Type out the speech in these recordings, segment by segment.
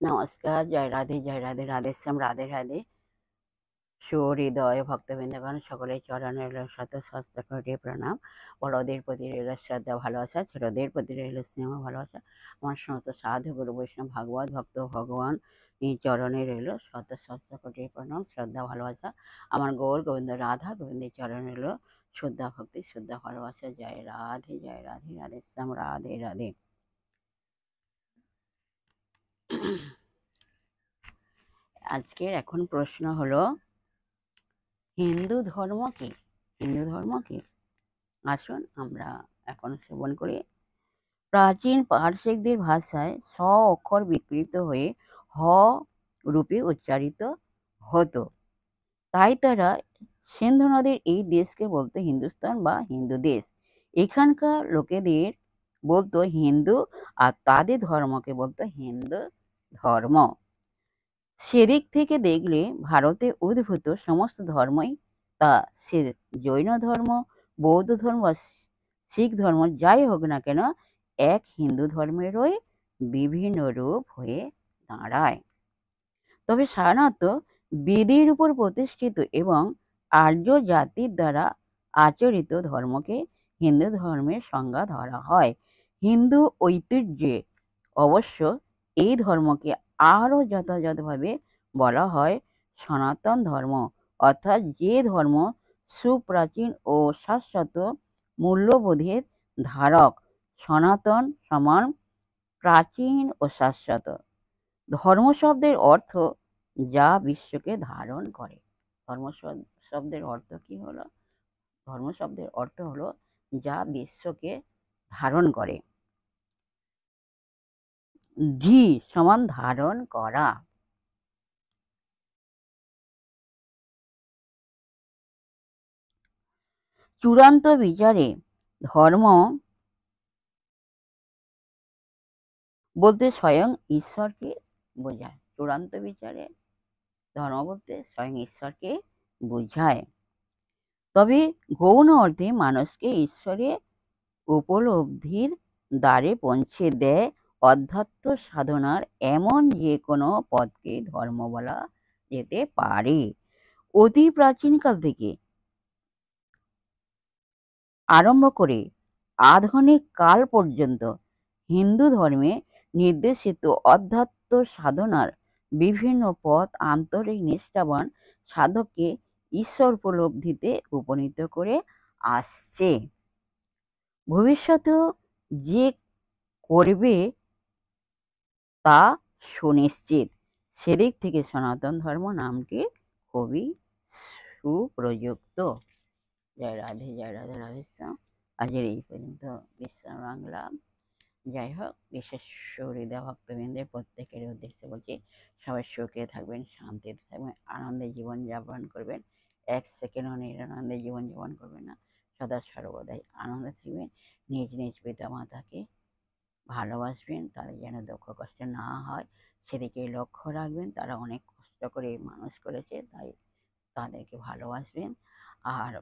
নমস্কার, জয় রাধে, রাধেশ্যাম, রাধে রাধে। সুহৃদয় ভক্তবৃন্দগণ, সকলের চরণে রইল শত সহস্র কোটি প্রণাম। বড়দের প্রতি রইল শ্রদ্ধা ভালোবাসা, ছোটদের প্রতি রইল স্নেহ ভালোবাসা। আমার সমস্ত সাধু গুরু বৈষ্ণব ভাগবত ভক্ত ভগবান এই চরণে রইল শত সহস্র কোটি প্রণাম, শ্রদ্ধা ভালোবাসা। আমার গৌর গোবিন্দ রাধা গোবিন্দের চরণে রইল শ্রদ্ধা ভক্তি, শ্রদ্ধা ভালোবাসা। জয় রাধে, রাধেশ্যাম, রাধে রাধে। আজকের এখন প্রশ্ন হলো, হিন্দু ধর্ম কি? হিন্দু ধর্ম কি? আসুন আমরা এখন শ্রবণ করি। প্রাচীন পারসিকদের ভাষায় স অক্ষর বিকৃত হয়ে হ রূপে উচ্চারিত হতো, তাই তারা সিন্ধু নদীর এই দেশকে বলতো হিন্দুস্তান বা হিন্দু দেশ। এখানকার লোকেদের বলতো হিন্দু, আর তাদের ধর্মকে বলতো হিন্দু ধর্ম। সেদিক থেকে দেখলে ভারতে উদ্ভূত সমস্ত ধর্মই, তা সে জৈন ধর্ম, বৌদ্ধ ধর্ম, শিখ ধর্ম যাই হোক না কেন, এক হিন্দু ধর্মেরই বিভিন্ন রূপ হয়ে দাঁড়ায়। তবে সাধারণত বেদের উপর প্রতিষ্ঠিত এবং আর্য জাতির দ্বারা আচরিত ধর্মকে হিন্দু ধর্মের সংজ্ঞা ধরা হয়। হিন্দু ঐতিহ্যে অবশ্য এই ধর্মকে আরও যথাযথভাবে বলা হয় সনাতন ধর্ম, অর্থাৎ যে ধর্ম সুপ্রাচীন ও শাশ্বত মূল্যবোধের ধারক। সনাতন সমান প্রাচীন ও শাশ্বত। ধর্ম শব্দের অর্থ যা বিশ্বকে ধারণ করে। ধর্ম শব্দের অর্থ কি হলো? ধর্ম শব্দের অর্থ হলো যা বিশ্বকে ধারণ করে। ধি সমান ধারণ করা। চূড়ান্ত বিচারে ধর্ম বলতে স্বয়ং ঈশ্বরকে বোঝায়। চূড়ান্ত বিচারে ধর্ম বলতে স্বয়ং ঈশ্বরকে বোঝায়। তবে গৌণ অর্থে মানুষকে ঈশ্বরের উপলব্ধির দ্বারে পৌঁছে দেয় অধ্যাত্ম সাধনার এমন যে কোনো পথকে ধর্ম বলা যেতে পারে। অতি প্রাচীনকাল থেকে আরম্ভ করে আধুনিক কাল পর্যন্ত হিন্দু ধর্মে নির্দেশিত অধ্যাত্ম সাধনার বিভিন্ন পথ আন্তরিক নিষ্ঠাবান সাধককে ঈশ্বর উপলব্ধিতে উপনীত করে আসছে। ভবিষ্যতেও যে করবে তা সুনিশ্চিত। সেদিক থেকে সনাতন ধর্ম নামটি খুবই সুপ্রযুক্ত। জয় রাধে, রাধেশ্যাম। আজকের এই পর্যন্ত বিশ্রাম রাখলাম। যাই হোক, বিশেষ হৃদয় ভক্তবৃন্দের প্রত্যেকের উদ্দেশ্যে বলছি, সবাই সুখে থাকবেন, শান্তিতে থাকবেন, আনন্দে জীবনযাপন করবেন। এক সেকেন্ডও নিরানন্দে জীবনযাপন করবেন না, সদা সর্বদাই আনন্দে থাকবেন। নিজ নিজ পিতা মাতাকে ভালোবাসবেন, তাদের যেন দুঃখ কষ্ট না হয় সেদিকে লক্ষ্য রাখবেন। তারা অনেক কষ্ট করে মানুষ করেছে, তাই তাদেরকে ভালোবাসবেন। আর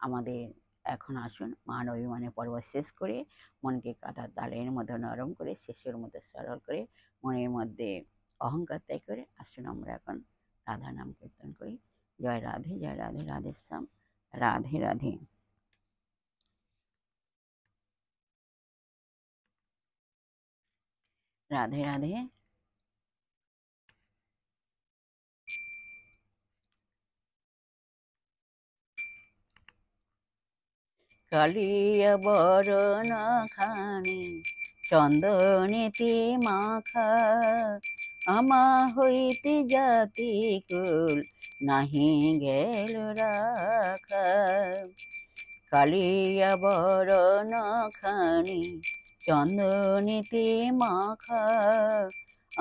আমাদের এখন আসুন মান অভিমানের পর্ব শেষ করে মনকে কাঁটার তালের মতো নরম করে, শিশুর মতো সরল করে, মনের মধ্যে অহংকার ত্যাগ করে আসুন আমরা এখন রাধা নাম কীর্তন করি। জয় রাধে, রাধেশ্যাম, রাধে রাধে। রাধে রাধে। কালিয়া বরণ খানি চন্দনেতে মাখা, আমা হইতে জাতি কুল নাহি গেল রাখা। কালিয়া বরণ খানি চন্দনেতে মাখা,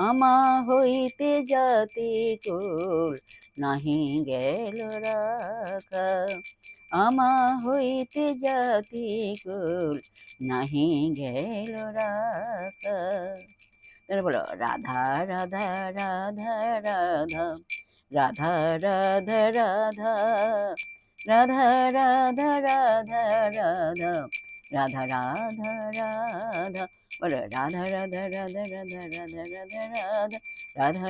আমা হইতে জাতি কুল নাহি গেল রাখা। আমা হইতে জাতি কুল নাহি গেল রাখা। তাহলে বলো, রাধা রাধা রাধা রাধা, রাধা রাধা রাধা, রাধা রাধা রাধা রাধা, রাধা রাধা রাধা। বলো, রাধা রাধা রাধা রাধা রাধা রাধা রাধা, রাধা